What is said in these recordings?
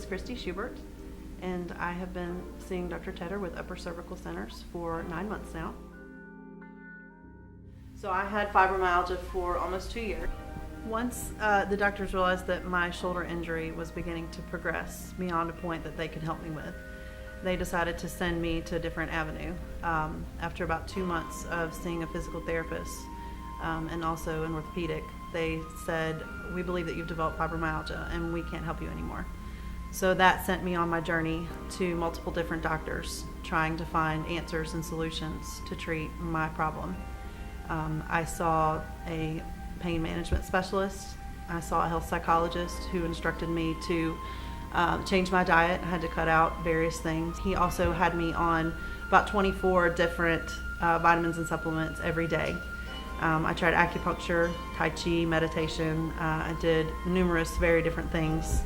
Christy Schubert, and I have been seeing Dr. Tedder with Upper Cervical Centers for 9 months now. So I had fibromyalgia for almost 2 years. Once the doctors realized that my shoulder injury was beginning to progress beyond a point that they could help me with, they decided to send me to a different avenue. After about 2 months of seeing a physical therapist and also an orthopedic, they said, "We believe that you've developed fibromyalgia and we can't help you anymore." So that sent me on my journey to multiple different doctors, trying to find answers and solutions to treat my problem. I saw a pain management specialist. I saw a health psychologist who instructed me to change my diet. I had to cut out various things. He also had me on about 24 different vitamins and supplements every day. I tried acupuncture, Tai Chi, meditation. I did numerous very different things,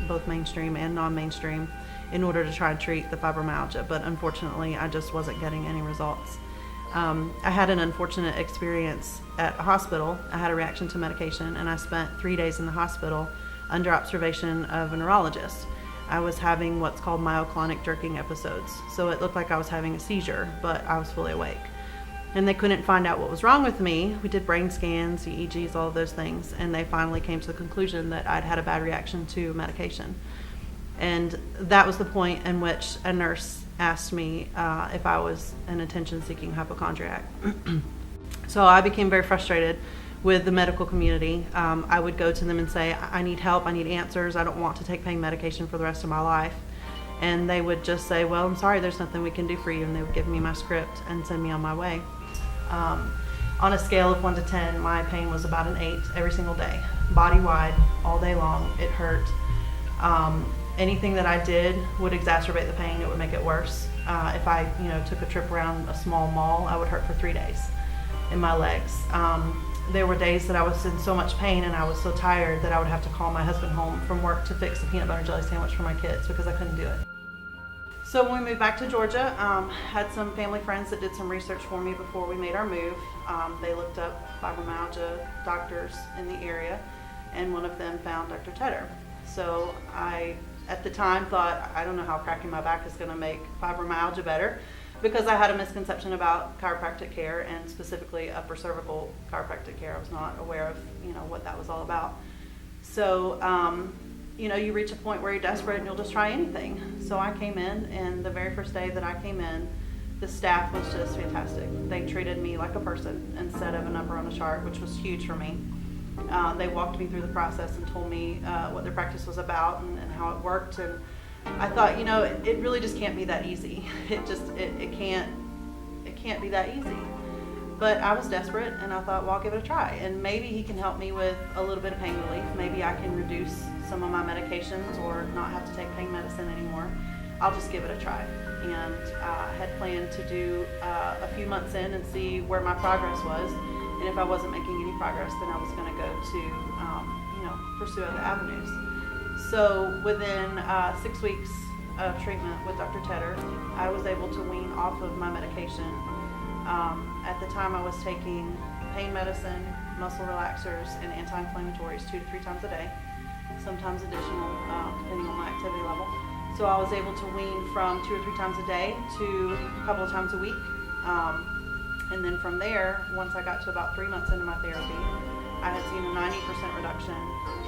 both mainstream and non-mainstream, in order to try and treat the fibromyalgia, but unfortunately I just wasn't getting any results. I had an unfortunate experience at a hospital. I had a reaction to medication and I spent 3 days in the hospital under observation of a neurologist. I was having what's called myoclonic jerking episodes. So it looked like I was having a seizure, but I was fully awake. And they couldn't find out what was wrong with me. We did brain scans, EEGs, all of those things, and they finally came to the conclusion that I'd had a bad reaction to medication. And that was the point in which a nurse asked me if I was an attention-seeking hypochondriac. So I became very frustrated with the medical community. I would go to them and say, "I need help, I need answers, I don't want to take pain medication for the rest of my life." And they would just say, "Well, I'm sorry, there's nothing we can do for you." And they would give me my script and send me on my way. On a scale of 1 to 10, my pain was about an 8 every single day, body-wide, all day long. It hurt. Anything that I did would exacerbate the pain. It would make it worse. If I, took a trip around a small mall, I would hurt for 3 days in my legs. There were days that I was in so much pain and I was so tired that I would have to call my husband home from work to fix a peanut butter and jelly sandwich for my kids because I couldn't do it. So when we moved back to Georgia, had some family friends that did some research for me before we made our move. They looked up fibromyalgia doctors in the area, and one of them found Dr. Tedder. So I, at the time, thought, I don't know how cracking my back is going to make fibromyalgia better, because I had a misconception about chiropractic care and specifically upper cervical chiropractic care. I was not aware of, what that was all about. So, you reach a point where you're desperate and you'll just try anything. So I came in, and the very first day that I came in, the staff was just fantastic. They treated me like a person instead of a number on a chart, which was huge for me. They walked me through the process and told me what their practice was about and how it worked. And I thought, it really just can't be that easy. It can't be that easy. But I was desperate, and I thought, well, I'll give it a try. And maybe he can help me with a little bit of pain relief. Maybe I can reduce some of my medications or not have to take pain medicine anymore. I'll just give it a try. And I had planned to do a few months in and see where my progress was. And if I wasn't making any progress, then I was going to go to, pursue other avenues. So within 6 weeks of treatment with Dr. Tedder, I was able to wean off of my medication. At the time, I was taking pain medicine, muscle relaxers, and anti-inflammatories 2 to 3 times a day, sometimes additional, depending on my activity level. So I was able to wean from 2 or 3 times a day to a couple of times a week. And then from there, once I got to about 3 months into my therapy, I had seen a 90% reduction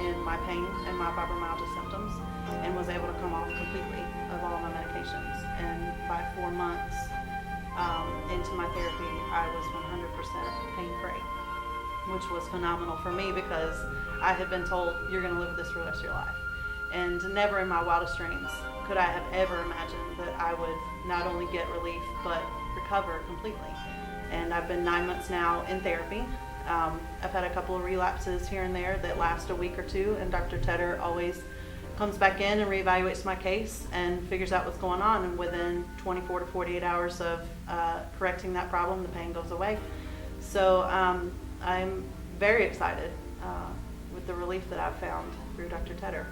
in my pain and my fibromyalgia symptoms, and was able to come off completely of all my medications. And by 4 months into my therapy, I was 100% pain-free, which was phenomenal for me because I had been told, you're going to live with this for the rest of your life. And never in my wildest dreams could I have ever imagined that I would not only get relief, but recover completely. And I've been 9 months now in therapy. I've had a couple of relapses here and there that last a week or two, and Dr. Tedder always comes back in and reevaluates my case and figures out what's going on. And within 24 to 48 hours of correcting that problem, the pain goes away. So I'm very excited with the relief that I've found through Dr. Tedder.